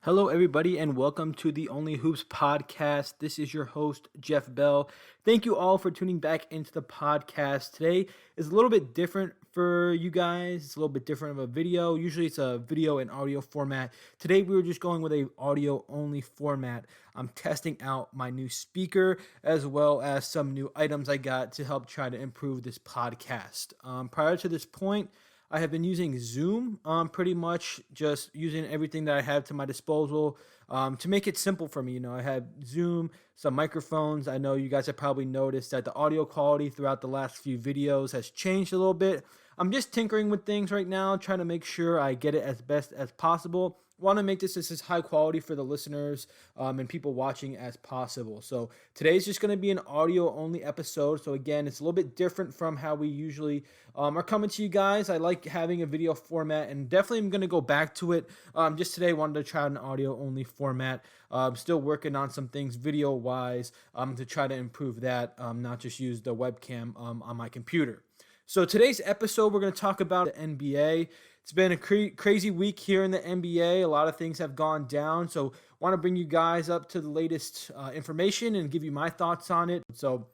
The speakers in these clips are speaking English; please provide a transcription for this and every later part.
Hello, everybody, and welcome to the Only Hoops podcast. This is your host, Jeff Bell. Thank you all for tuning back into the podcast. Today is a little bit different for you guys. It's a little bit different of a video. Usually it's a video and audio format. Today we were just going with a audio only format. I'm testing out my new speaker as well as some new items I got to help try to improve this podcast. Prior to this point, I have been using Zoom, pretty much just using everything that I have to my disposal to make it simple for me. I have Zoom, some microphones. I know you guys have probably noticed that the audio quality throughout the last few videos has changed a little bit. I'm just tinkering with things right now, trying to make sure I get it as best as possible. Want to make this as high quality for the listeners and people watching as possible. So today's just going to be an audio only episode. So again, it's a little bit different from how we usually are coming to you guys. I like having a video format and definitely I'm going to go back to it. Just today, wanted to try an audio only format. I'm still working on some things video wise to try to improve that, not just use the webcam on my computer. So today's episode, we're going to talk about the NBA. It's been a crazy week here in the NBA. A lot of things have gone down. So want to bring you guys up to the latest information and give you my thoughts on it. So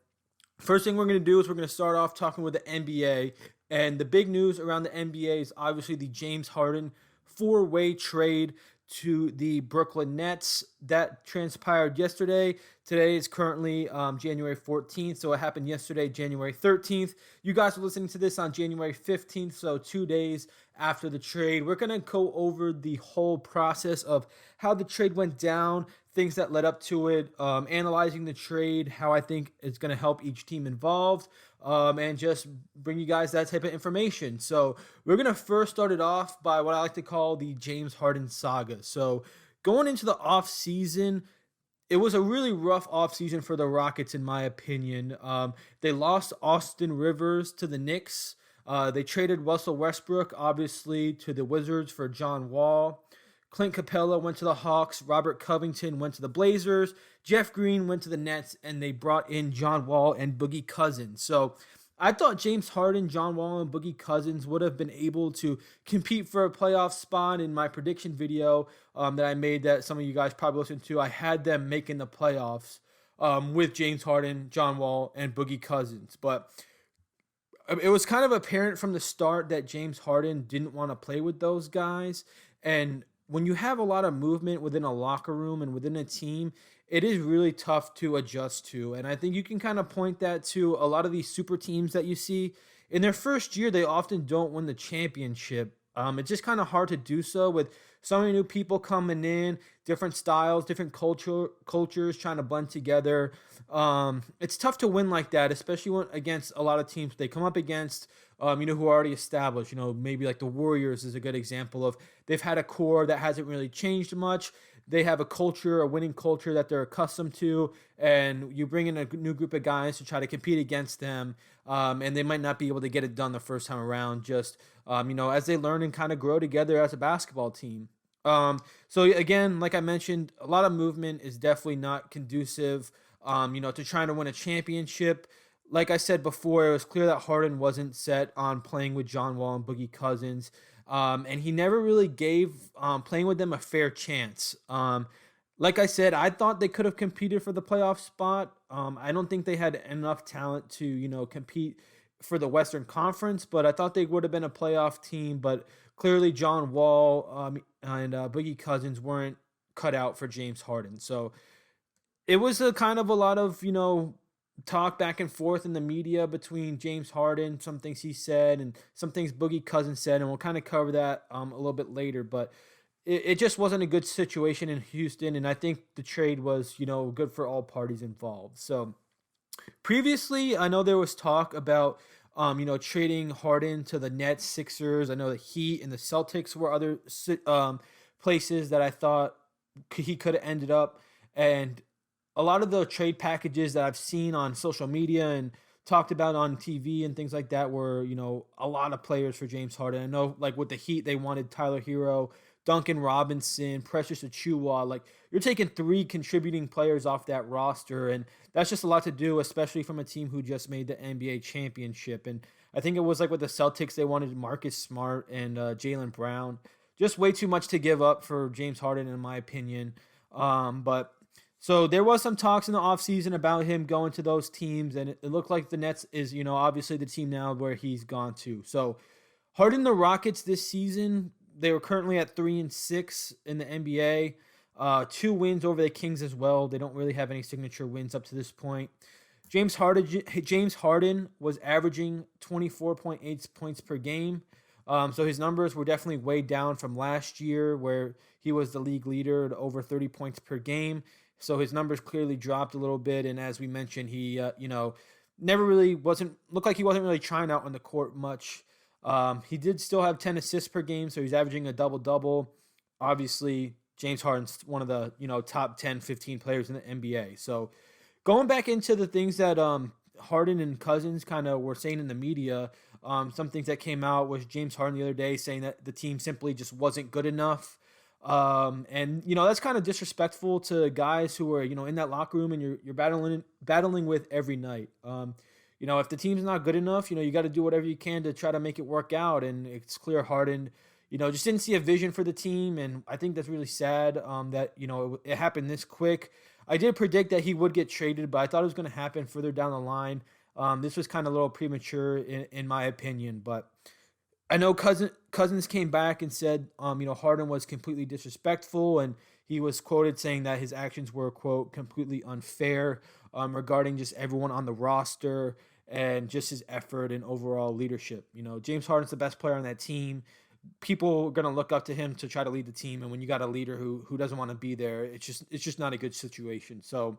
first thing we're going to do is we're going to start off talking with the NBA. And the big news around the NBA is obviously the James Harden four-way trade to the Brooklyn Nets. That transpired yesterday. Today is currently January 14th, so it happened yesterday, January 13th. You guys are listening to this on January 15th, so 2 days after the trade. We're going to go over the whole process of how the trade went down, things that led up to it, analyzing the trade, how I think it's going to help each team involved, and just bring you guys that type of information. So we're going to first start it off by what I like to call the James Harden saga. So going into the offseason, it was a really rough offseason for the Rockets, in my opinion. They lost Austin Rivers to the Knicks. They traded Russell Westbrook, obviously, to the Wizards for John Wall. Clint Capella went to the Hawks. Robert Covington went to the Blazers. Jeff Green went to the Nets, and they brought in John Wall and Boogie Cousins. So I thought James Harden, John Wall, and Boogie Cousins would have been able to compete for a playoff spot. In my prediction video that I made that some of you guys probably listened to, I had them making the playoffs with James Harden, John Wall, and Boogie Cousins. But it was kind of apparent from the start that James Harden didn't want to play with those guys. And when you have a lot of movement within a locker room and within a team, it is really tough to adjust to. And I think you can kind of point that to a lot of these super teams that you see. In their first year, they often don't win the championship. It's just kind of hard to do so with so many new people coming in, different styles, different cultures trying to blend together. It's tough to win like that, especially when against a lot of teams they come up against, who are already established. Maybe like the Warriors is a good example of they've had a core that hasn't really changed much. They have a culture, a winning culture that they're accustomed to, and you bring in a new group of guys to try to compete against them, and they might not be able to get it done the first time around, just, as they learn and kind of grow together as a basketball team. So again, like I mentioned, a lot of movement is definitely not conducive, to trying to win a championship. Like I said before, it was clear that Harden wasn't set on playing with John Wall and Boogie Cousins. And he never really gave playing with them a fair chance. Like I said, I thought they could have competed for the playoff spot. I don't think they had enough talent to, compete for the Western Conference, but I thought they would have been a playoff team. But clearly John Wall and Boogie Cousins weren't cut out for James Harden. So it was a kind of a lot of, talk back and forth in the media between James Harden, some things he said and some things Boogie Cousins said, and we'll kind of cover that a little bit later. But it just wasn't a good situation in Houston, and I think the trade was, good for all parties involved. So previously, I know there was talk about, trading Harden to the Nets, Sixers. I know the Heat and the Celtics were other places that I thought he could have ended up, and a lot of the trade packages that I've seen on social media and talked about on TV and things like that were, a lot of players for James Harden. I know, like with the Heat, they wanted Tyler Hero, Duncan Robinson, Precious Achiuwa. Like, you're taking 3 contributing players off that roster, and that's just a lot to do, especially from a team who just made the NBA championship. And I think it was like with the Celtics, they wanted Marcus Smart and Jaylen Brown. just way too much to give up for James Harden, in my opinion. But so there was some talks in the offseason about him going to those teams, and it looked like the Nets is, obviously the team now where he's gone to. So Harden, the Rockets this season, they were currently at 3-6 in the NBA. 2 wins over the Kings as well. They don't really have any signature wins up to this point. James Harden was averaging 24.8 points per game. So his numbers were definitely way down from last year, where he was the league leader at over 30 points per game. So his numbers clearly dropped a little bit. And as we mentioned, he, never really looked like he wasn't really trying out on the court much. He did still have 10 assists per game, so he's averaging a double-double. Obviously, James Harden's one of the, top 10, 15 players in the NBA. So going back into the things that Harden and Cousins kind of were saying in the media, some things that came out was James Harden the other day saying that the team simply just wasn't good enough. And that's kind of disrespectful to guys who are, in that locker room and you're battling with every night. If the team's not good enough, you got to do whatever you can to try to make it work out. And it's clear Harden, just didn't see a vision for the team. And I think that's really sad that, it happened this quick. I did predict that he would get traded, but I thought it was going to happen further down the line. This was kind of a little premature in my opinion, but I know Cousins came back and said, Harden was completely disrespectful, and he was quoted saying that his actions were, quote, completely unfair regarding just everyone on the roster and just his effort and overall leadership. James Harden's the best player on that team. People are going to look up to him to try to lead the team, and when you got a leader who doesn't want to be there, it's just not a good situation. So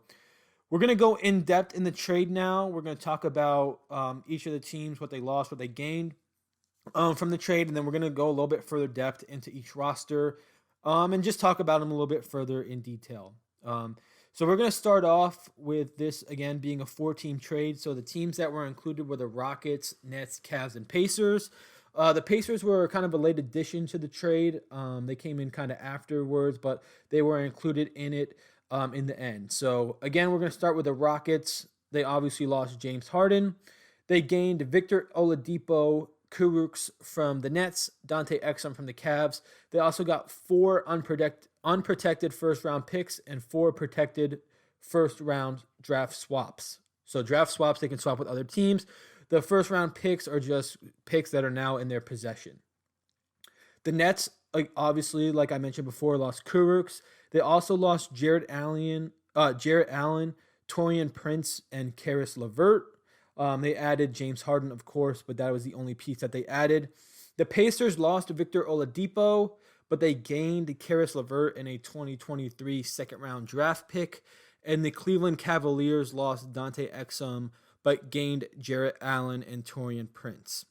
we're going to go in depth in the trade now. We're going to talk about each of the teams, what they lost, what they gained from the trade, and then we're going to go a little bit further depth into each roster and just talk about them a little bit further in detail. So we're going to start off with this, again, being a 4-team trade. So the teams that were included were the Rockets, Nets, Cavs, and Pacers. The Pacers were kind of a late addition to the trade. They came in kind of afterwards, but they were included in it in the end. So again, we're going to start with the Rockets. They obviously lost James Harden. They gained Victor Oladipo Kurucs from the Nets, Dante Exum from the Cavs. They also got 4 unprotected first-round picks and 4 protected first-round draft swaps. So draft swaps, they can swap with other teams. The first-round picks are just picks that are now in their possession. The Nets, obviously, like I mentioned before, lost Kurucs. They also lost Jarrett Allen, Taurean Prince, and Karis LeVert. They added James Harden, of course, but that was the only piece that they added. The Pacers lost Victor Oladipo, but they gained Karis LeVert in a 2023 second-round draft pick. And the Cleveland Cavaliers lost Dante Exum, but gained Jarrett Allen and Taurean Prince.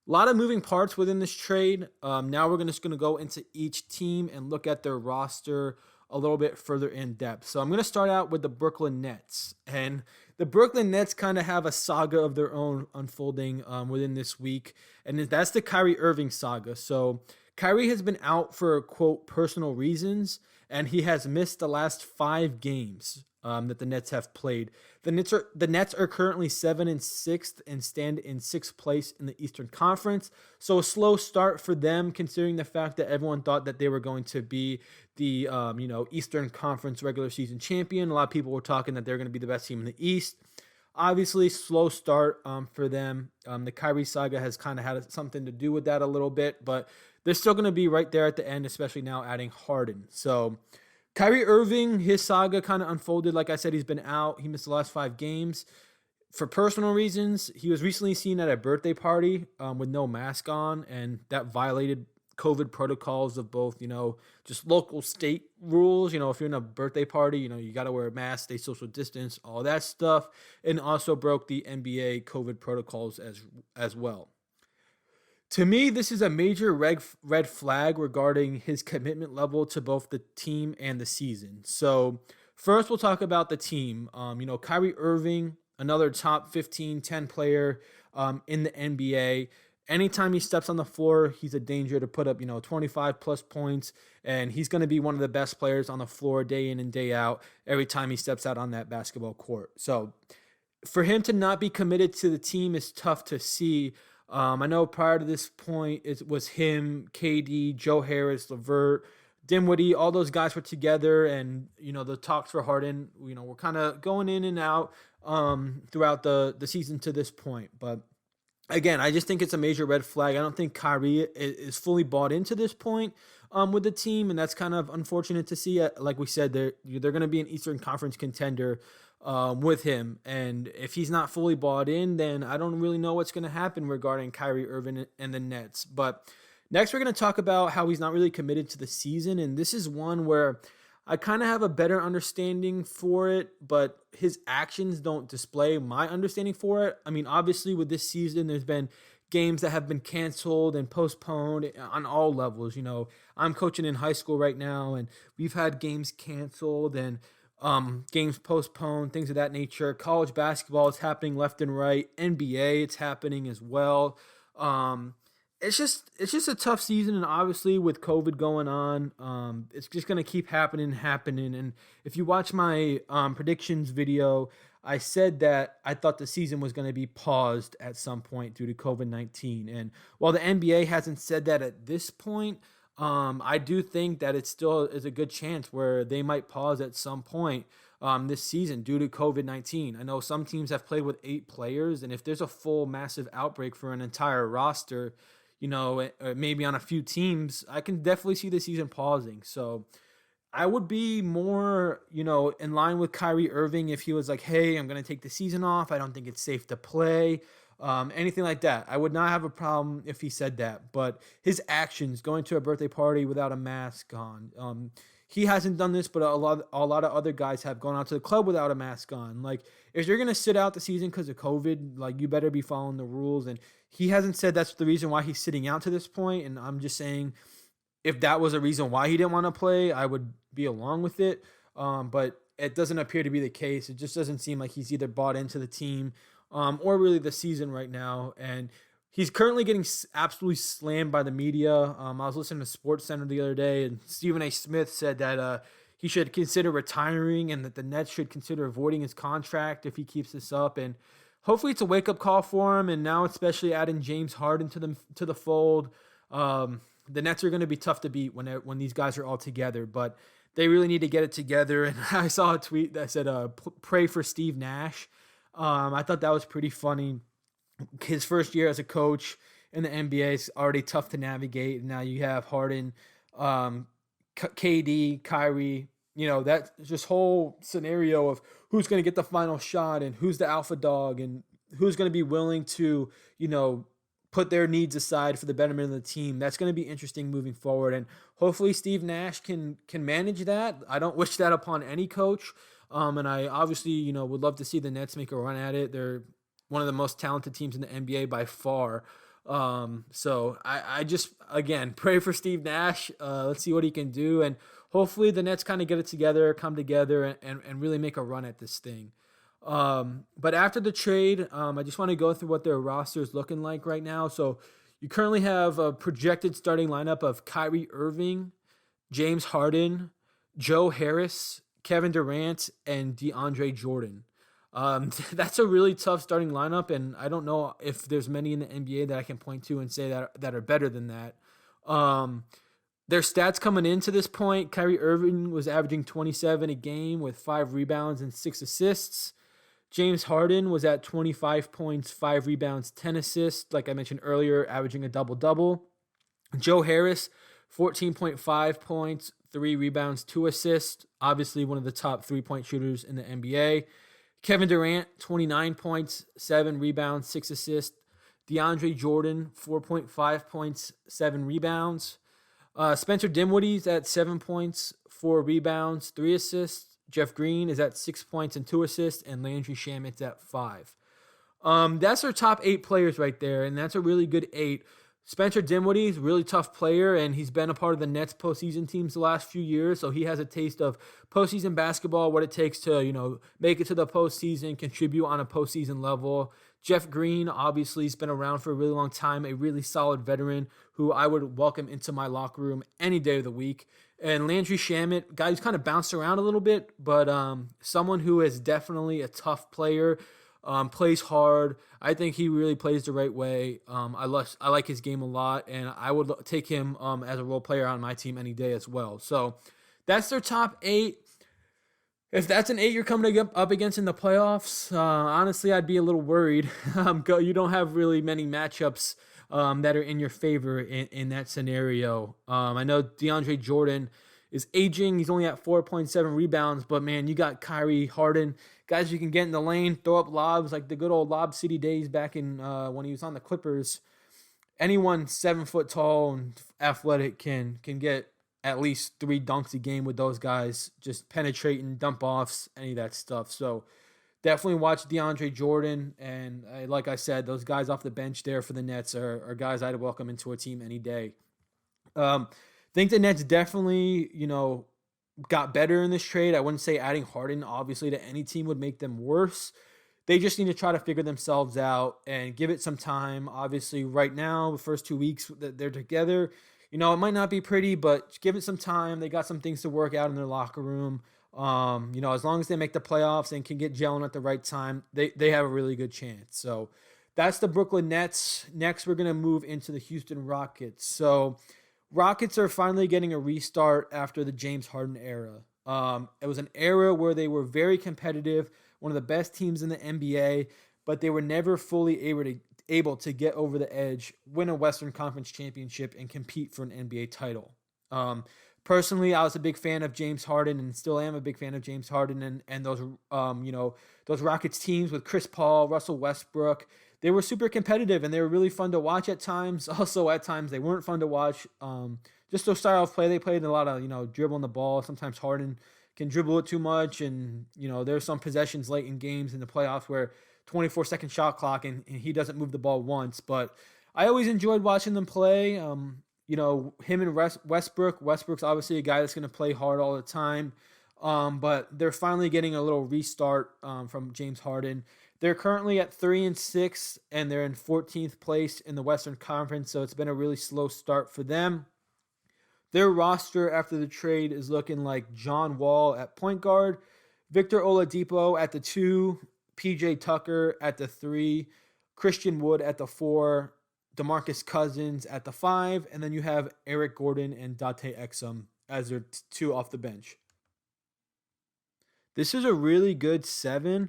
A lot of moving parts within this trade. Now we're just going to go into each team and look at their roster a little bit further in depth. So I'm going to start out with the Brooklyn Nets. And the Brooklyn Nets kind of have a saga of their own unfolding within this week. And that's the Kyrie Irving saga. So Kyrie has been out for, quote, personal reasons, and he has missed the last 5 games that the Nets have played. The Nets are currently 7-6 and stand in 6th place in the Eastern Conference. So a slow start for them, considering the fact that everyone thought that they were going to be the Eastern Conference regular season champion. A lot of people were talking that they're going to be the best team in the East. Obviously, slow start for them. The Kyrie saga has kind of had something to do with that a little bit, but they're still going to be right there at the end, especially now adding Harden. So Kyrie Irving, his saga kind of unfolded. Like I said, he's been out. He missed the last 5 games for personal reasons. He was recently seen at a birthday party with no mask on, and that violated COVID protocols of both, just local state rules. If you're in a birthday party, you got to wear a mask, stay social distance, all that stuff, and also broke the NBA COVID protocols as well. To me, this is a major red flag regarding his commitment level to both the team and the season. So first, we'll talk about the team. Kyrie Irving, another top 15, 10 player in the NBA. Anytime he steps on the floor, he's a danger to put up, 25 plus points, and he's going to be one of the best players on the floor day in and day out every time he steps out on that basketball court. So for him to not be committed to the team is tough to see. I know prior to this point, it was him, KD, Joe Harris, LeVert, Dinwiddie, all those guys were together, and the talks for Harden, were kind of going in and out throughout the season to this point. But again, I just think it's a major red flag. I don't think Kyrie is fully bought into this point with the team, and that's kind of unfortunate to see. Like we said, they're going to be an Eastern Conference contender with him, and if he's not fully bought in, then I don't really know what's going to happen regarding Kyrie Irving and the Nets. But next, we're going to talk about how he's not really committed to the season, and this is one where I kind of have a better understanding for it, but his actions don't display my understanding for it. I mean, obviously, with this season, there's been games that have been canceled and postponed on all levels. I'm coaching in high school right now, and we've had games canceled and games postponed, things of that nature. College basketball is happening left and right. NBA, it's happening as well. It's just a tough season, and obviously with COVID going on, it's just gonna keep happening. And if you watch my predictions video, I said that I thought the season was gonna be paused at some point due to COVID-19. And while the NBA hasn't said that at this point, I do think that it still is a good chance where they might pause at some point this season due to COVID-19. I know some teams have played with 8 players, and if there's a full massive outbreak for an entire roster, maybe on a few teams, I can definitely see the season pausing. So I would be more, in line with Kyrie Irving if he was like, hey, I'm going to take the season off. I don't think it's safe to play. Anything like that. I would not have a problem if he said that. But his actions, going to a birthday party without a mask on, he hasn't done this, but a lot of other guys have gone out to the club without a mask on. Like, if you're gonna sit out the season because of COVID, like, you better be following the rules. And he hasn't said that's the reason why he's sitting out to this point. And I'm just saying, if that was a reason why he didn't want to play, I would be along with it. But it doesn't appear to be the case. It just doesn't seem like he's either bought into the team or really the season right now. And he's currently getting absolutely slammed by the media. I was listening to Sports Center the other day, and Stephen A. Smith said that he should consider retiring and that the Nets should consider avoiding his contract if he keeps this up. And hopefully it's a wake-up call for him, and now especially adding James Harden to the fold. The Nets are going to be tough to beat when these guys are all together, but they really need to get it together. And I saw a tweet that said, pray for Steve Nash. I thought that was pretty funny. His first year as a coach in the NBA is already tough to navigate. Now you have Harden, KD, Kyrie, that just whole scenario of who's going to get the final shot and who's the alpha dog and who's going to be willing to, put their needs aside for the betterment of the team. That's going to be interesting moving forward. And hopefully Steve Nash can manage that. I don't wish that upon any coach. And I obviously, would love to see the Nets make a run at it. They're one of the most talented teams in the NBA by far. So I just, again, pray for Steve Nash. Let's see what he can do. And hopefully the Nets kind of get it together, come together, and really make a run at this thing. But after the trade, I just want to go through what their roster is looking like right now. So you currently have a projected starting lineup of Kyrie Irving, James Harden, Joe Harris, Kevin Durant, and DeAndre Jordan. That's a really tough starting lineup, and I don't know if there's many in the NBA that I can point to and say that are better than that. Their stats coming into this point, Kyrie Irving was averaging 27 a game with 5 rebounds and 6 assists. James Harden was at 25 points, 5 rebounds, 10 assists, like I mentioned earlier, averaging a double-double. Joe Harris, 14.5 points, 3 rebounds, 2 assists, obviously one of the top 3-point shooters in the NBA. Kevin Durant, 29 points, 7 rebounds, 6 assists. DeAndre Jordan, 4.5 points, 7 rebounds. Spencer Dinwiddie's at 7 points, 4 rebounds, 3 assists. Jeff Green is at 6 points and 2 assists, and Landry Shamet's at 5. That's our top 8 players right there, and that's a really good 8. Spencer Dinwiddie is a really tough player, and he's been a part of the Nets postseason teams the last few years, so he has a taste of postseason basketball, what it takes to, make it to the postseason, contribute on a postseason level. Jeff Green, obviously, has been around for a really long time, a really solid veteran who I would welcome into my locker room any day of the week. And Landry Shamet, guy who's kind of bounced around a little bit, but someone who is definitely a tough player. plays hard. I think he really plays the right way. I like his game a lot, and I would take him as a role player on my team any day as well. So that's their top 8. If that's an 8 you're coming up against in the playoffs, honestly, I'd be a little worried. You don't have really many matchups that are in your favor in that scenario. I know DeAndre Jordan is aging. He's only at 4.7 rebounds, but man, you got Kyrie, Harden, guys you can get in the lane, throw up lobs like the good old Lob City days back in when he was on the Clippers. Anyone 7 foot tall and athletic can get at least 3 dunks a game with those guys, just penetrating, dump offs, any of that stuff. So definitely watch DeAndre Jordan. And like I said, those guys off the bench there for the Nets are guys I'd welcome into a team any day. Think the Nets definitely, got better in this trade. I wouldn't say adding Harden, obviously, to any team would make them worse. They just need to try to figure themselves out and give it some time. Obviously, right now, the first 2 weeks that they're together, it might not be pretty, but give it some time. They got some things to work out in their locker room. As long as they make the playoffs and can get gelling at the right time, they have a really good chance. So that's the Brooklyn Nets. Next, we're going to move into the Houston Rockets. So Rockets are finally getting a restart after the James Harden era. It was an era where they were very competitive, one of the best teams in the NBA, but they were never fully able to get over the edge, win a Western Conference championship, and compete for an NBA title. Personally, I was a big fan of James Harden and still am a big fan of James Harden and those those Rockets teams with Chris Paul, Russell Westbrook. They were super competitive and they were really fun to watch at times. Also, at times they weren't fun to watch. Just their style of play, they played a lot of dribbling the ball. Sometimes Harden can dribble it too much, and there's some possessions late in games in the playoffs where 24-second shot clock and he doesn't move the ball once. But I always enjoyed watching them play. Him and Westbrook. Westbrook's obviously a guy that's going to play hard all the time. But they're finally getting a little restart from James Harden. They're currently at 3-6, and they're in 14th place in the Western Conference, so it's been a really slow start for them. Their roster after the trade is looking like John Wall at point guard, Victor Oladipo at the 2, PJ Tucker at the 3, Christian Wood at the 4, DeMarcus Cousins at the 5, and then you have Eric Gordon and Dante Exum as their 2 off the bench. This is a really good 7.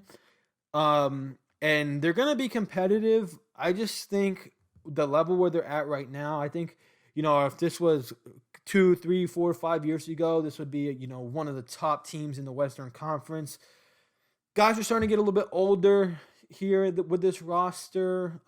And they're going to be competitive. I just think the level where they're at right now, I think, if this was 2, 3, 4, 5 years ago, this would be, one of the top teams in the Western Conference. Guys are starting to get a little bit older here with this roster.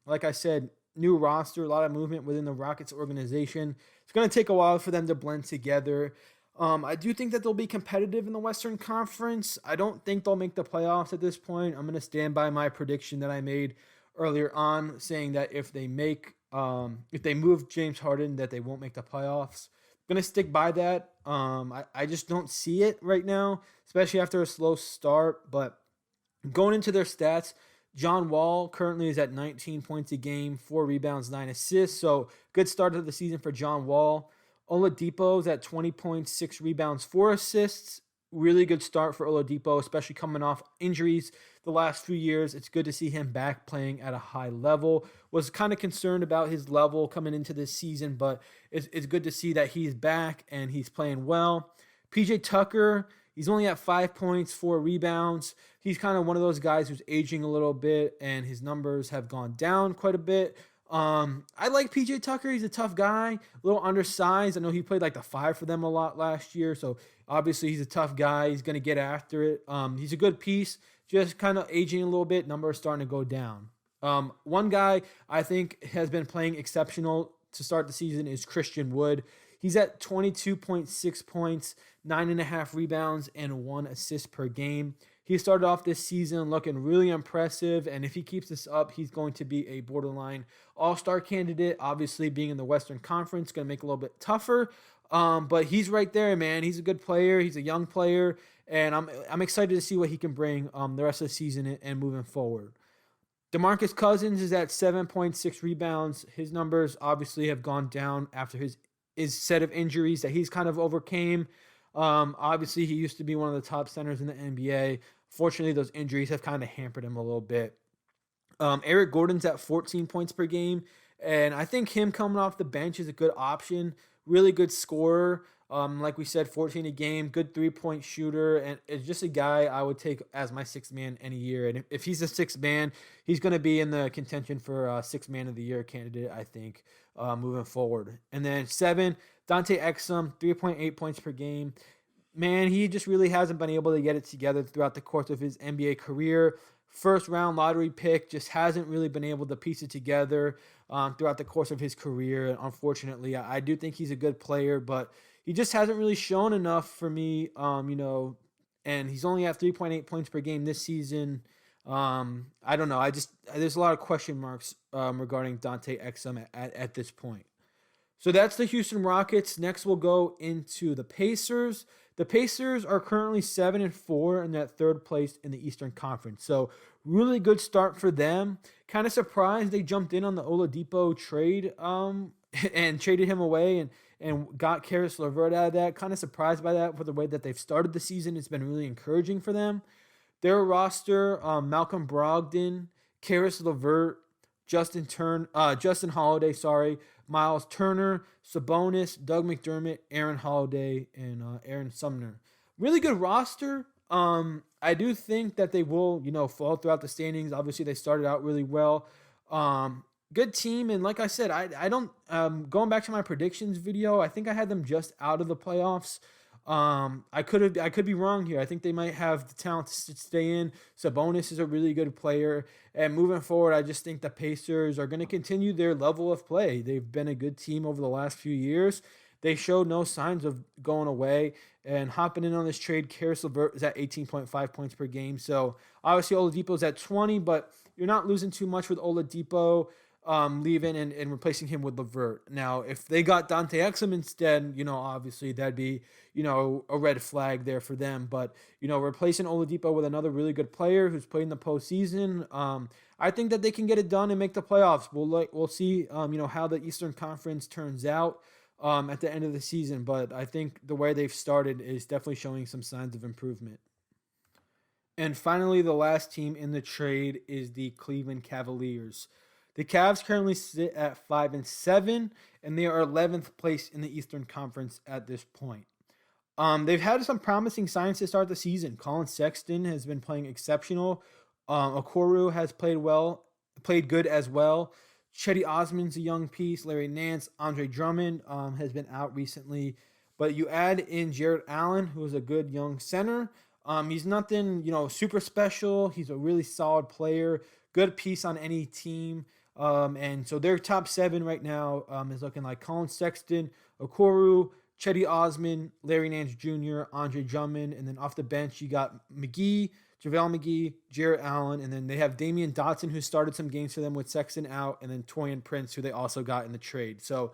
Like I said, new roster, a lot of movement within the Rockets organization. It's going to take a while for them to blend together. I do think that they'll be competitive in the Western Conference. I don't think they'll make the playoffs at this point. I'm going to stand by my prediction that I made earlier on, saying that if they move James Harden, that they won't make the playoffs. I'm going to stick by that. I just don't see it right now, especially after a slow start. But going into their stats, John Wall currently is at 19 points a game, 4 rebounds, 9 assists. So good start of the season for John Wall. Oladipo's at 20 points, 6 rebounds, 4 assists. Really good start for Oladipo, especially coming off injuries the last few years. It's good to see him back playing at a high level. Was kind of concerned about his level coming into this season, but it's good to see that he's back and he's playing well. PJ Tucker, he's only at 5 points, 4 rebounds. He's kind of one of those guys who's aging a little bit, and his numbers have gone down quite a bit. I like PJ Tucker. He's a tough guy, a little undersized. I know he played like the 5 for them a lot last year, so obviously he's a tough guy. He's going to get after it. He's a good piece, just kind of aging a little bit. Numbers starting to go down. One guy I think has been playing exceptional to start the season is Christian Wood. He's at 22.6 points, 9.5 rebounds, and 1 assist per game. He started off this season looking really impressive, and if he keeps this up, he's going to be a borderline all-star candidate. Obviously, being in the Western Conference is going to make it a little bit tougher, but he's right there, man. He's a good player. He's a young player, and I'm excited to see what he can bring the rest of the season and moving forward. DeMarcus Cousins is at 7.6 rebounds. His numbers obviously have gone down after his set of injuries that he's kind of overcame. Obviously, he used to be one of the top centers in the NBA. Fortunately, those injuries have kind of hampered him a little bit. Eric Gordon's at 14 points per game, and I think him coming off the bench is a good option. Really good scorer. Like we said, 14 a game, good 3-point shooter, and it's just a guy I would take as my sixth man any year. And if he's a sixth man, he's going to be in the contention for sixth man of the year candidate, I think, moving forward. And then 7, Dante Exum, 3.8 points per game. Man, he just really hasn't been able to get it together throughout the course of his NBA career. First round lottery pick, just hasn't really been able to piece it together throughout the course of his career. Unfortunately, I do think he's a good player, but he just hasn't really shown enough for me, and he's only at 3.8 points per game this season. I don't know. There's a lot of question marks regarding Dante Exum at this point. So that's the Houston Rockets. Next, we'll go into the Pacers. The Pacers are currently 7-4 in that third place in the Eastern Conference. So really good start for them. Kind of surprised they jumped in on the Oladipo trade and traded him away and got Caris LeVert out of that. Kind of surprised by that for the way that they've started the season. It's been really encouraging for them. Their roster, Malcolm Brogdon, Caris LeVert, Justin Holiday, Miles Turner, Sabonis, Doug McDermott, Aaron Holiday, and Aaron Sumner. Really good roster. I do think that they will, fall throughout the standings. Obviously, they started out really well. Good team, and like I said, I don't. Going back to my predictions video, I think I had them just out of the playoffs. I could be wrong here. I think they might have the talent to stay in. Sabonis is a really good player, and moving forward, I just think the Pacers are going to continue their level of play. They've been a good team over the last few years. They showed no signs of going away, and hopping in on this trade, Caris LeVert is at 18.5 points per game. So obviously Oladipo's at 20, but you're not losing too much with Oladipo leaving and replacing him with LeVert. Now, if they got Dante Exum instead, obviously that'd be, a red flag there for them. But, replacing Oladipo with another really good player who's played in the postseason, I think that they can get it done and make the playoffs. We'll see, how the Eastern Conference turns out at the end of the season. But I think the way they've started is definitely showing some signs of improvement. And finally, the last team in the trade is the Cleveland Cavaliers. The Cavs currently sit at 5-7, and they are 11th place in the Eastern Conference at this point. They've had some promising signs to start the season. Colin Sexton has been playing exceptional. Okoro has played good as well. Chetty Osman's a young piece. Larry Nance, Andre Drummond has been out recently. But you add in Jarrett Allen, who is a good young center. He's nothing, super special. He's a really solid player. Good piece on any team. And so their top 7 right now is looking like Colin Sexton, Okoro, Chetty Osman, Larry Nance Jr., Andre Drummond, and then off the bench you got JaVale McGee, Jarrett Allen, and then they have Damian Dotson, who started some games for them with Sexton out, and then Taurean Prince, who they also got in the trade. So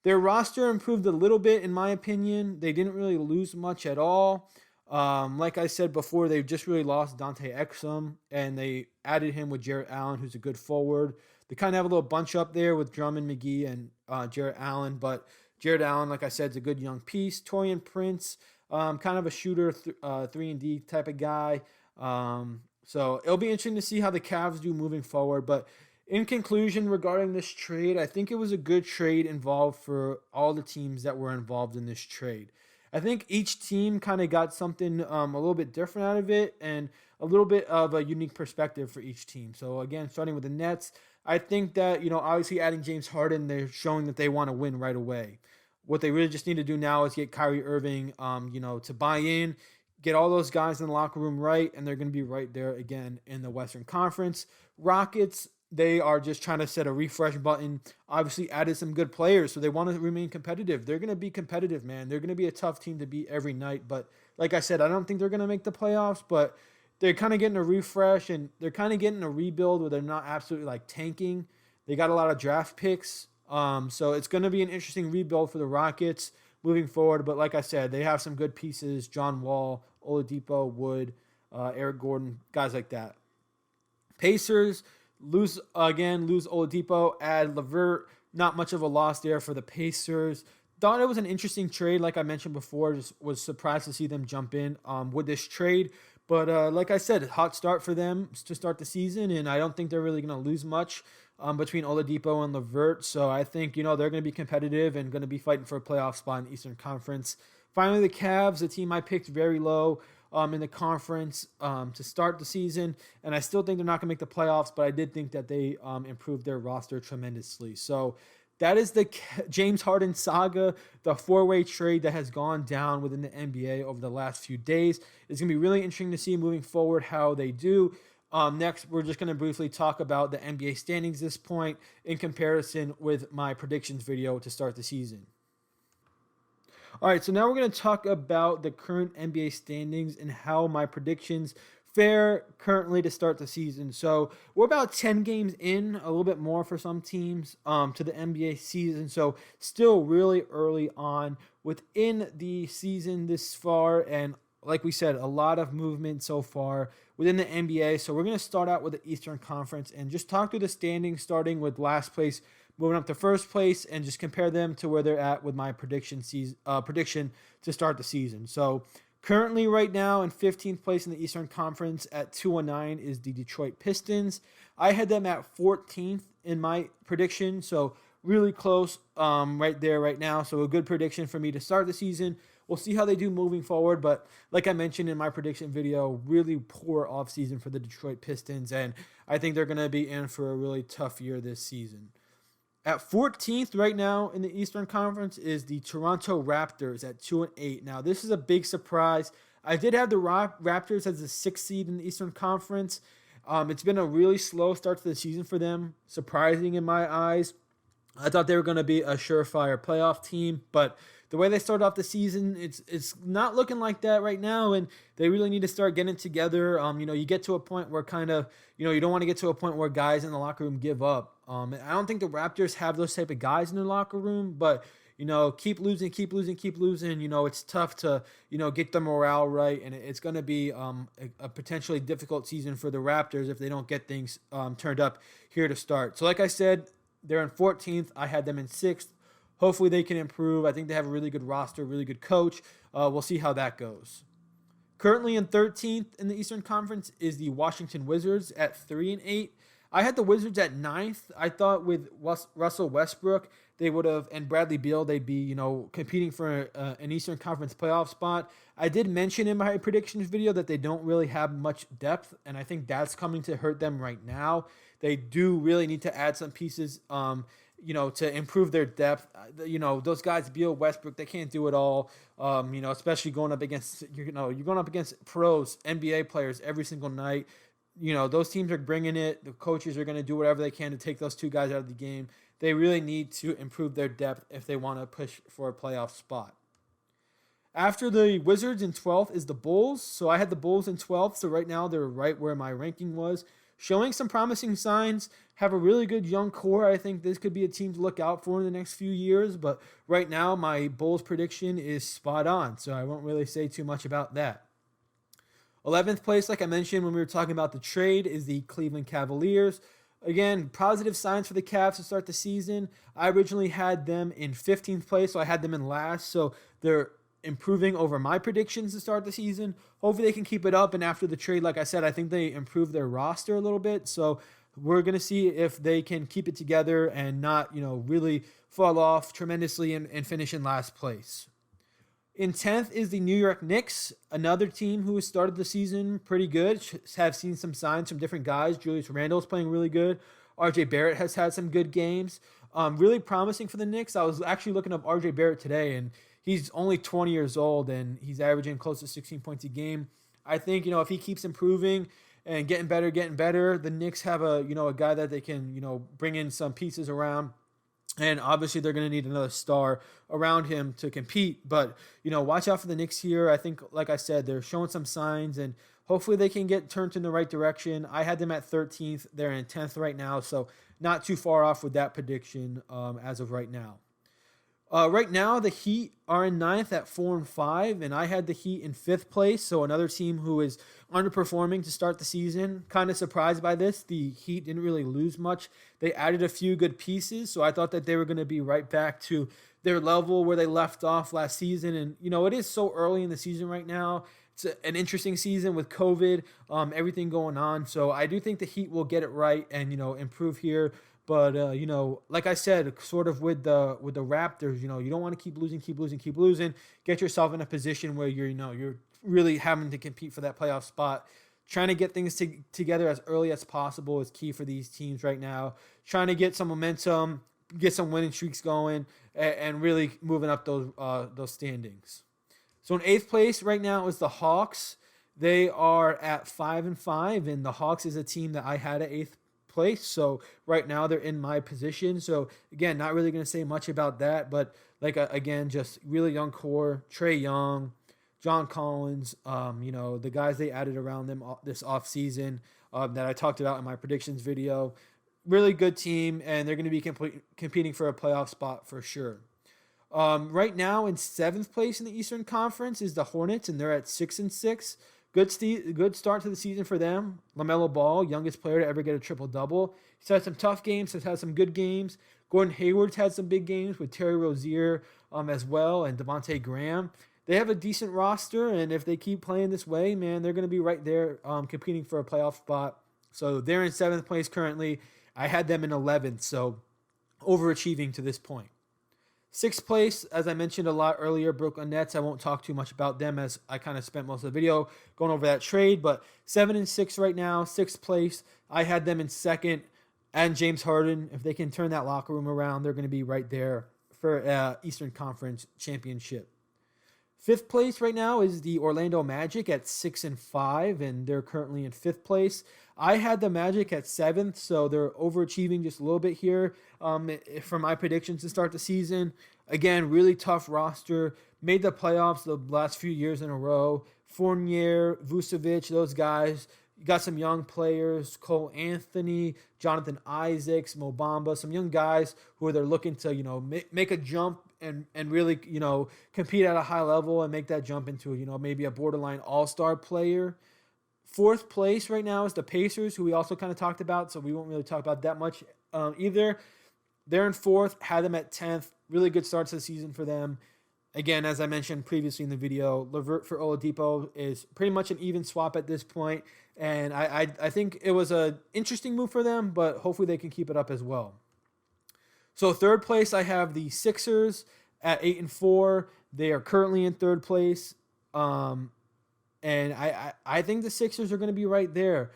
their roster improved a little bit, in my opinion. They didn't really lose much at all. Like I said before, they've just really lost Dante Exum, and they added him with Jarrett Allen, who's a good forward. They kind of have a little bunch up there with Drummond, McGee, and Jarrett Allen, but Jarrett Allen, like I said, is a good young piece. Taurean Prince, kind of a shooter, 3-and-D type of guy. So it'll be interesting to see how the Cavs do moving forward. But in conclusion, regarding this trade, I think it was a good trade involved for all the teams that were involved in this trade. I think each team kind of got something a little bit different out of it and a little bit of a unique perspective for each team. So again, starting with the Nets, I think that, obviously adding James Harden, they're showing that they want to win right away. What they really just need to do now is get Kyrie Irving, to buy in, get all those guys in the locker room right, and they're going to be right there again in the Western Conference. Rockets, they are just trying to set a refresh button. Obviously added some good players, so they want to remain competitive. They're going to be competitive, man. They're going to be a tough team to beat every night. But like I said, I don't think they're going to make the playoffs, but they're kind of getting a refresh, and they're kind of getting a rebuild where they're not absolutely like tanking. They got a lot of draft picks. So it's going to be an interesting rebuild for the Rockets moving forward. But like I said, they have some good pieces: John Wall, Oladipo, Wood, Eric Gordon, guys like that. Pacers lose Oladipo, add LeVert. Not much of a loss there for the Pacers. Thought it was an interesting trade, like I mentioned before. Just was surprised to see them jump in with this trade. But like I said, hot start for them to start the season, and I don't think they're really going to lose much between Oladipo and LeVert. So I think they're going to be competitive and going to be fighting for a playoff spot in the Eastern Conference. Finally, the Cavs, a team I picked very low in the conference to start the season, and I still think they're not going to make the playoffs, but I did think that they improved their roster tremendously. So that is the James Harden saga, the four-way trade that has gone down within the NBA over the last few days. It's going to be really interesting to see moving forward how they do. Next, we're just going to briefly talk about the NBA standings at this point in comparison with my predictions video to start the season. All right, so now we're going to talk about the current NBA standings and how my predictions fare currently to start the season. So we're about 10 games in, a little bit more for some teams, to the NBA season. So still really early on within the season this far. And like we said, a lot of movement so far within the NBA. So we're going to start out with the Eastern Conference and just talk through the standings, starting with last place, moving up to first place, and just compare them to where they're at with my prediction to start the season. So currently right now in 15th place in the Eastern Conference at 2-9 is the Detroit Pistons. I had them at 14th in my prediction, so really close right there right now. So a good prediction for me to start the season. We'll see how they do moving forward, but like I mentioned in my prediction video, really poor offseason for the Detroit Pistons, and I think they're going to be in for a really tough year this season. At 14th right now in the Eastern Conference is the Toronto Raptors at 2-8. Now, this is a big surprise. I did have the Raptors as the 6th seed in the Eastern Conference. It's been a really slow start to the season for them, surprising in my eyes. I thought they were going to be a surefire playoff team, but the way they started off the season, it's not looking like that right now, and they really need to start getting together. You get to a point where kind of, you don't want to get to a point where guys in the locker room give up. I don't think the Raptors have those type of guys in their locker room, but keep losing. It's tough to get the morale right, and it's going to be a potentially difficult season for the Raptors if they don't get things turned up here to start. So, like I said, they're in 14th. I had them in 6th. Hopefully they can improve. I think they have a really good roster, really good coach. We'll see how that goes. Currently in 13th in the Eastern Conference is the Washington Wizards at 3-8. I had the Wizards at 9th. I thought with Russell Westbrook, they would have, and Bradley Beal, they'd be, competing for an Eastern Conference playoff spot. I did mention in my predictions video that they don't really have much depth, and I think that's coming to hurt them right now. They do really need to add some pieces, to improve their depth. Those guys, Beal, Westbrook, they can't do it all. Especially going up against, you're going up against pros, NBA players every single night. Those teams are bringing it. The coaches are going to do whatever they can to take those two guys out of the game. They really need to improve their depth if they want to push for a playoff spot. After the Wizards in 12th is the Bulls. So I had the Bulls in 12th. So right now they're right where my ranking was. Showing some promising signs, have a really good young core. I think this could be a team to look out for in the next few years. But right now my Bulls prediction is spot on. So I won't really say too much about that. 11th place, like I mentioned when we were talking about the trade, is the Cleveland Cavaliers. Again, positive signs for the Cavs to start the season. I originally had them in 15th place, so I had them in last. So they're improving over my predictions to start the season. Hopefully they can keep it up. And after the trade, like I said, I think they improved their roster a little bit. So we're going to see if they can keep it together and not, really fall off tremendously and finish in last place. In 10th is the New York Knicks, another team who has started the season pretty good. Have seen some signs from different guys. Julius Randle is playing really good. RJ Barrett has had some good games. Really promising for the Knicks. I was actually looking up RJ Barrett today, and he's only 20 years old, and he's averaging close to 16 points a game. I think, if he keeps improving and getting better, the Knicks have a guy that they can, bring in some pieces around. And obviously they're going to need another star around him to compete. But, watch out for the Knicks here. I think, like I said, they're showing some signs, and hopefully they can get turned in the right direction. I had them at 13th. They're in 10th right now, so not too far off with that prediction as of right now. Right now, the Heat are in 9th at 4-5, and I had the Heat in 5th place, so another team who is underperforming to start the season. Kind of surprised by this. The Heat didn't really lose much. They added a few good pieces, so I thought that they were going to be right back to their level where they left off last season. And, it is so early in the season right now. an interesting season with COVID, everything going on. So I do think the Heat will get it right and improve here. But like I said, sort of with the Raptors, you don't want to keep losing. Get yourself in a position where you're really having to compete for that playoff spot. Trying to get things together as early as possible is key for these teams right now. Trying to get some momentum, get some winning streaks going, and really moving up those standings. So in 8th place right now is the Hawks. They are at 5-5, and the Hawks is a team that I had at 8th place. So right now they're in my position. So again, not really going to say much about that, but again, just really young core. Trae Young, John Collins, the guys they added around them this offseason that I talked about in my predictions video. Really good team, and they're going to be competing for a playoff spot for sure. Right now in 7th place in the Eastern Conference is the Hornets, and they're at 6-6. Good start to the season for them. LaMelo Ball, youngest player to ever get a triple-double. He's had some tough games, has had some good games. Gordon Hayward's had some big games with Terry Rozier as well, and Devontae Graham. They have a decent roster, and if they keep playing this way, man, they're going to be right there competing for a playoff spot. So they're in 7th place currently. I had them in 11th, so overachieving to this point. 6th place, as I mentioned a lot earlier, Brooklyn Nets. I won't talk too much about them as I kind of spent most of the video going over that trade. But 7-6 right now, 6th place. I had them in 2nd. And James Harden, if they can turn that locker room around, they're going to be right there for Eastern Conference championship. 5th place right now is the Orlando Magic at 6-5, and they're currently in 5th place. I had the Magic at 7th, so they're overachieving just a little bit here for my predictions to start the season. Again, really tough roster. Made the playoffs the last few years in a row. Fournier, Vucevic, those guys. You got some young players, Cole Anthony, Jonathan Isaacs, Mo Bamba, some young guys who they're looking to, make a jump and really, compete at a high level and make that jump into, maybe a borderline all-star player. 4th place right now is the Pacers, who we also kind of talked about, so we won't really talk about that much either. They're in 4th, had them at 10th. Really good start to the season for them. Again, as I mentioned previously in the video, LeVert for Oladipo is pretty much an even swap at this point, and I think it was an interesting move for them, but hopefully they can keep it up as well. So 3rd place, I have the Sixers at 8-4. They are currently in 3rd place. And I think the Sixers are going to be right there.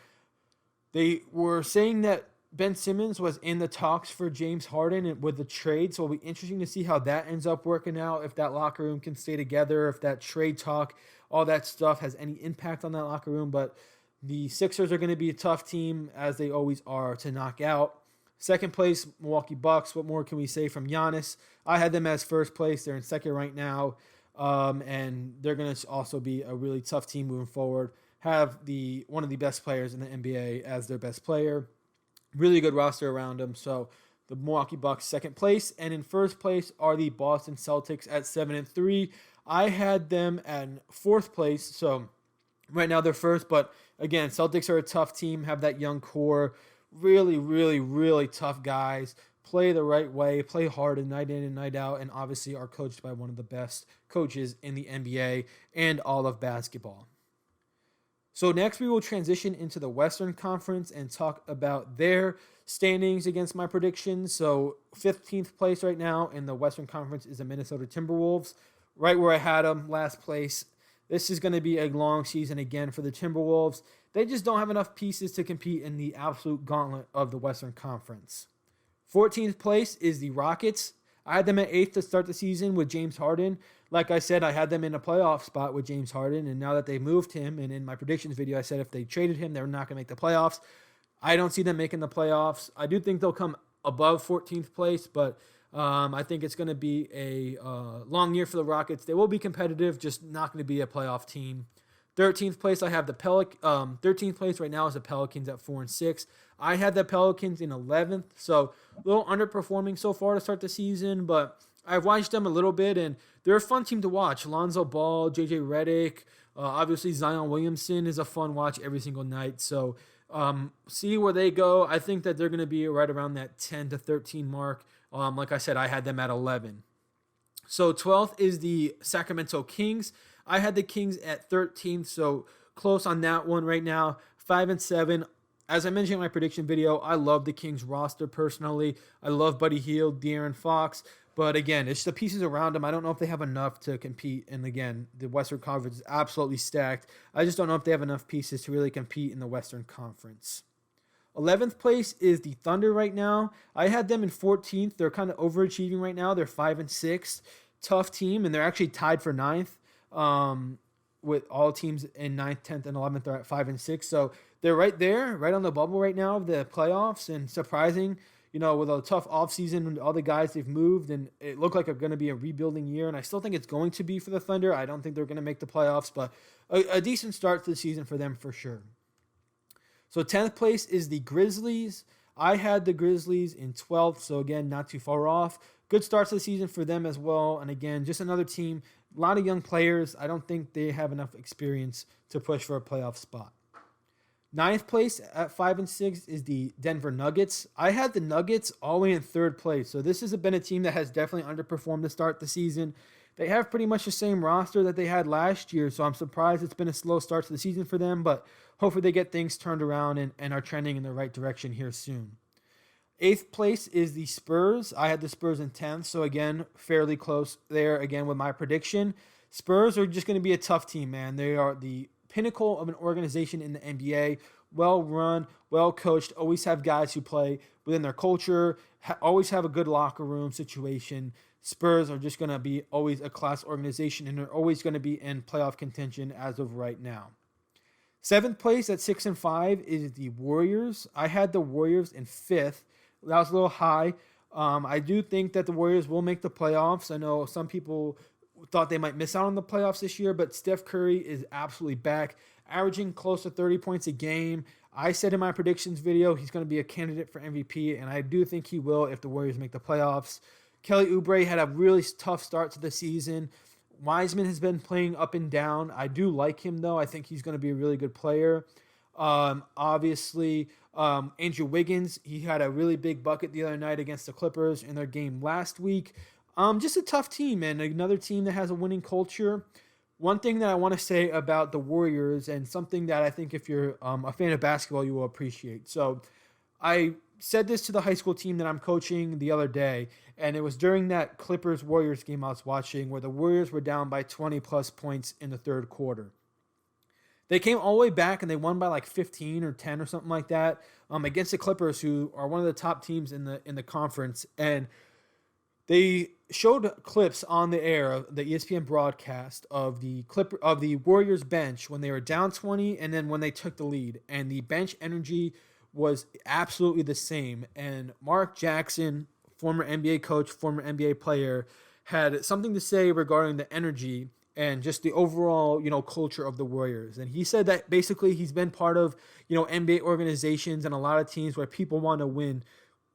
They were saying that Ben Simmons was in the talks for James Harden with the trade, so it'll be interesting to see how that ends up working out, if that locker room can stay together, if that trade talk, all that stuff has any impact on that locker room. But the Sixers are going to be a tough team, as they always are, to knock out. 2nd place, Milwaukee Bucks. What more can we say from Giannis? I had them as 1st place. They're in 2nd right now. And they're going to also be a really tough team moving forward. Have one of the best players in the NBA as their best player. Really good roster around them. So the Milwaukee Bucks 2nd place. And in 1st place are the Boston Celtics at 7-3. I had them at 4th place. So right now they're 1st. But again, Celtics are a tough team. Have that young core. Really, really, really tough guys. Play the right way, play hard and night in and night out, and obviously are coached by one of the best coaches in the NBA and all of basketball. So next we will transition into the Western Conference and talk about their standings against my predictions. So 15th place right now in the Western Conference is the Minnesota Timberwolves, right where I had them last place. This is going to be a long season again for the Timberwolves. They just don't have enough pieces to compete in the absolute gauntlet of the Western Conference. 14th place is the Rockets. I had them at 8th to start the season with James Harden. Like I said, I had them in a playoff spot with James Harden, and now that they moved him, and in my predictions video, I said if they traded him, they're not going to make the playoffs. I don't see them making the playoffs. I do think they'll come above 14th place, but I think it's going to be a long year for the Rockets. They will be competitive, just not going to be a playoff team. 13th place, I have the 13th place right now is the Pelicans at 4-6. I had the Pelicans in 11th, so a little underperforming so far to start the season, but I've watched them a little bit, and they're a fun team to watch. Lonzo Ball, JJ Redick, obviously Zion Williamson is a fun watch every single night. So see where they go. I think that they're going to be right around that 10-13 mark. Like I said, I had them at 11. So 12th is the Sacramento Kings. I had the Kings at 13th, so close on that one right now. 5-7. As I mentioned in my prediction video, I love the Kings roster personally. I love Buddy Hield, De'Aaron Fox. But again, it's the pieces around them. I don't know if they have enough to compete. And again, the Western Conference is absolutely stacked. I just don't know if they have enough pieces to really compete in the Western Conference. 11th place is the Thunder right now. I had them in 14th. They're kind of overachieving right now. They're 5-6. Tough team, and they're actually tied for 9th. With all teams in 9th, 10th, and 11th are at 5-6. So they're right there, right on the bubble right now of the playoffs. And surprising, with a tough offseason and all the guys they've moved, and it looked like it's going to be a rebuilding year. And I still think it's going to be for the Thunder. I don't think they're going to make the playoffs, but a decent start to the season for them for sure. So 10th place is the Grizzlies. I had the Grizzlies in 12th, so again, not too far off. Good start to the season for them as well. And again, just another team, a lot of young players. I don't think they have enough experience to push for a playoff spot. 9th place at 5-6 is the Denver Nuggets. I had the Nuggets all the way in 3rd place. So this has been a team that has definitely underperformed to start the season. They have pretty much the same roster that they had last year, so I'm surprised it's been a slow start to the season for them, but hopefully they get things turned around and are trending in the right direction here soon. 8th place is the Spurs. I had the Spurs in 10th, so again, fairly close there again with my prediction. Spurs are just going to be a tough team, man. They are the pinnacle of an organization in the NBA. Well run, well coached, always have guys who play within their culture, always have a good locker room situation. Spurs are just going to be always a class organization, and they're always going to be in playoff contention as of right now. 7th place at 6-5 is the Warriors. I had the Warriors in 5th. That was a little high. I do think that the Warriors will make the playoffs. I know some people thought they might miss out on the playoffs this year, but Steph Curry is absolutely back, averaging close to 30 points a game. I said in my predictions video he's going to be a candidate for MVP, and I do think he will if the Warriors make the playoffs. Kelly Oubre had a really tough start to the season. Wiseman has been playing up and down. I do like him, though. I think he's going to be a really good player. Obviously, Andrew Wiggins, he had a really big bucket the other night against the Clippers in their game last week. Just a tough team, and another team that has a winning culture. One thing that I want to say about the Warriors, and something that I think if you're a fan of basketball, you will appreciate. So I said this to the high school team that I'm coaching the other day, and it was during that Clippers-Warriors game I was watching where the Warriors were down by 20-plus points in the third quarter. They came all the way back, and they won by like 15 or 10 or something like that against the Clippers, who are one of the top teams in the conference. And they showed clips on the air, the ESPN broadcast of the Warriors bench when they were down 20 and then when they took the lead. And the bench energy was absolutely the same. And Mark Jackson, former NBA coach, former NBA player, had something to say regarding the energy and just the overall, culture of the Warriors. And he said that basically he's been part of, NBA organizations and a lot of teams where people want to win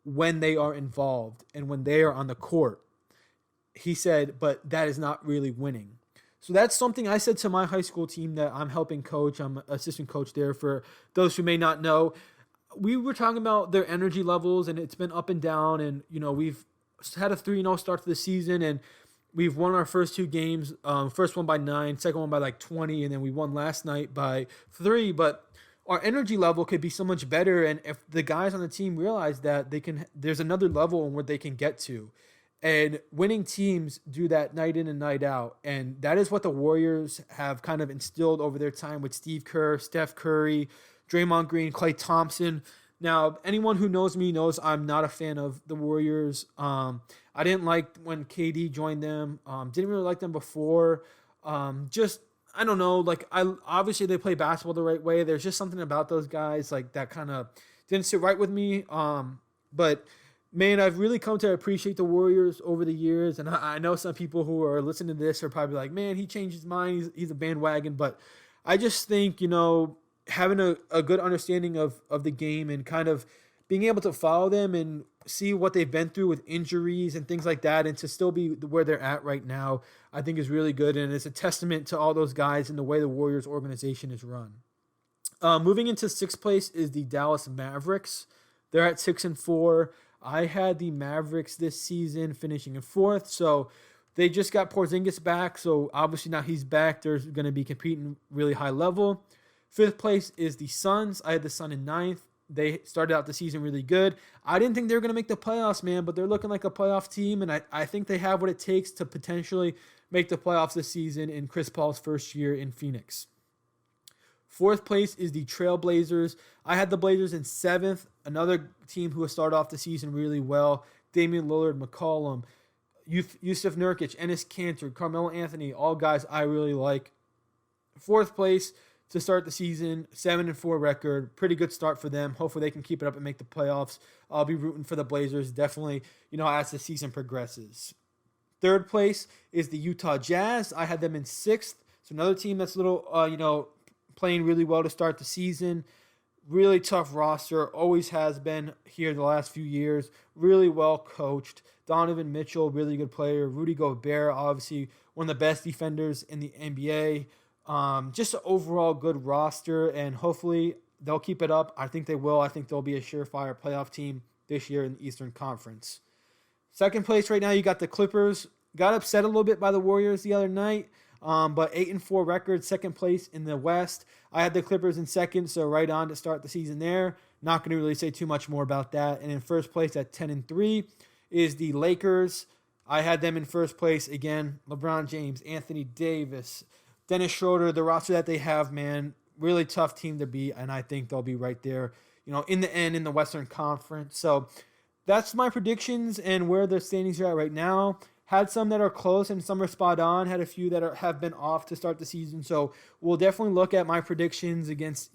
when they are involved and when they are on the court. He said, but that is not really winning. So that's something I said to my high school team that I'm helping coach. I'm assistant coach there for those who may not know. We were talking about their energy levels, and it's been up and down. And, we've had a 3-0 start to the season, and we've won our first 2 games. First one by 9, second one by like 20, and then we won last night by 3. But our energy level could be so much better, and if the guys on the team realize that there's another level where they can get to. And winning teams do that night in and night out. And that is what the Warriors have kind of instilled over their time with Steve Kerr, Steph Curry, Draymond Green, Klay Thompson. Now, anyone who knows me knows I'm not a fan of the Warriors. I didn't like when KD joined them. Didn't really like them before. I don't know. Obviously they play basketball the right way. There's just something about those guys that kind of didn't sit right with me. But man, I've really come to appreciate the Warriors over the years. And I know some people who are listening to this are probably like, man, he changed his mind. He's a bandwagon. But I just think, having a good understanding of the game and kind of being able to follow them and see what they've been through with injuries and things like that, and to still be where they're at right now, I think is really good. And it's a testament to all those guys and the way the Warriors organization is run. Moving into 6th place is the Dallas Mavericks. They're at 6-4. I had the Mavericks this season finishing in 4th. So They just got Porzingis back, so obviously now he's back. They're going to be competing really high level. Fifth place is the Suns. I had the Sun in ninth. They started out the season really good. I didn't think they were going to make the playoffs, man, but they're looking like a playoff team, and I think they have what it takes to potentially make the playoffs this season in Chris Paul's first year in Phoenix. Fourth place is the Trailblazers. I had the Blazers in seventh, another team who has started off the season really well. Damian Lillard, McCollum, Yusuf Nurkic, Enes Kanter, Carmelo Anthony, all guys I really like. Fourth place to start the season, 7-4 record. Pretty good start for them. Hopefully they can keep it up and make the playoffs. I'll be rooting for the Blazers definitely, as the season progresses. Third place is the Utah Jazz. I had them in sixth. So another team that's a little, playing really well to start the season. Really tough roster. Always has been here the last few years. Really well coached. Donovan Mitchell, really good player. Rudy Gobert, obviously one of the best defenders in the NBA. Just an overall good roster, and hopefully they'll keep it up. I think they will. I think they'll be a surefire playoff team this year in the Eastern Conference. Second place right now, you got the Clippers. Got upset a little bit by the Warriors the other night, but 8-4 record, second place in the West. I had the Clippers in second, so right on to start the season there. Not going to really say too much more about that. And in first place at 10-3 is the Lakers. I had them in first place again. LeBron James, Anthony Davis, Dennis Schroeder, the roster that they have, man, really tough team to beat, and I think they'll be right there, in the end in the Western Conference. So that's my predictions and where the standings are at right now. Had some that are close and some are spot on. Had a few that have been off to start the season. So we'll definitely look at my predictions against,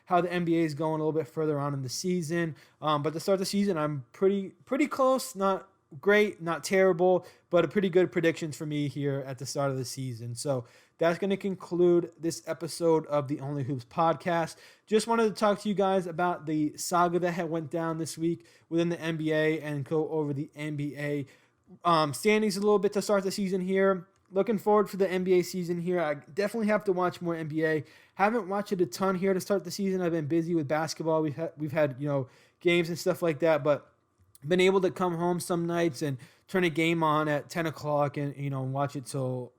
how the NBA is going a little bit further on in the season. But to start the season, I'm pretty close, not great, not terrible, but a pretty good predictions for me here at the start of the season. So that's going to conclude this episode of the Only Hoops podcast. Just wanted to talk to you guys about the saga that had went down this week within the NBA and go over the NBA standings a little bit to start the season here. Looking forward for the NBA season here. I definitely have to watch more NBA. Haven't watched it a ton here to start the season. I've been busy with basketball. We've had games and stuff like that, but been able to come home some nights and turn a game on at 10 o'clock and watch it till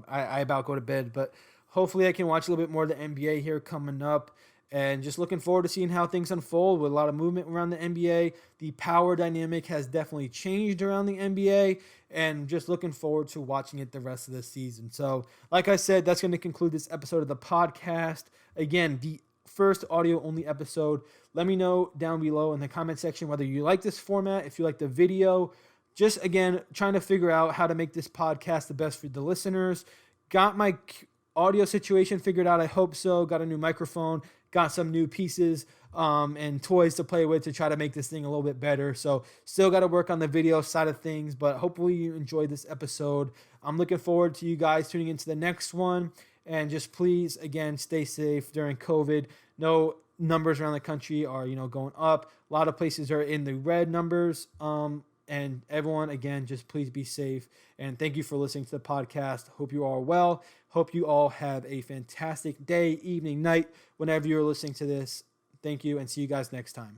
I about go to bed. But hopefully I can watch a little bit more of the NBA here coming up. And just looking forward to seeing how things unfold with a lot of movement around the NBA. The power dynamic has definitely changed around the NBA, and just looking forward to watching it the rest of the season. So, like I said, that's going to conclude this episode of the podcast. Again, the first audio-only episode. Let me know down below in the comment section whether you like this format, if you like the video. Just, again, trying to figure out how to make this podcast the best for the listeners. Got my audio situation figured out, I hope so. Got a new microphone. Got some new pieces and toys to play with to try to make this thing a little bit better. So still got to work on the video side of things, but hopefully you enjoyed this episode. I'm looking forward to you guys tuning into the next one. And just please, again, stay safe during COVID. No numbers around the country are, going up. A lot of places are in the red numbers. And everyone, again, just please be safe. And thank you for listening to the podcast. Hope you all are well. Hope you all have a fantastic day, evening, night, whenever you're listening to this. Thank you, and see you guys next time.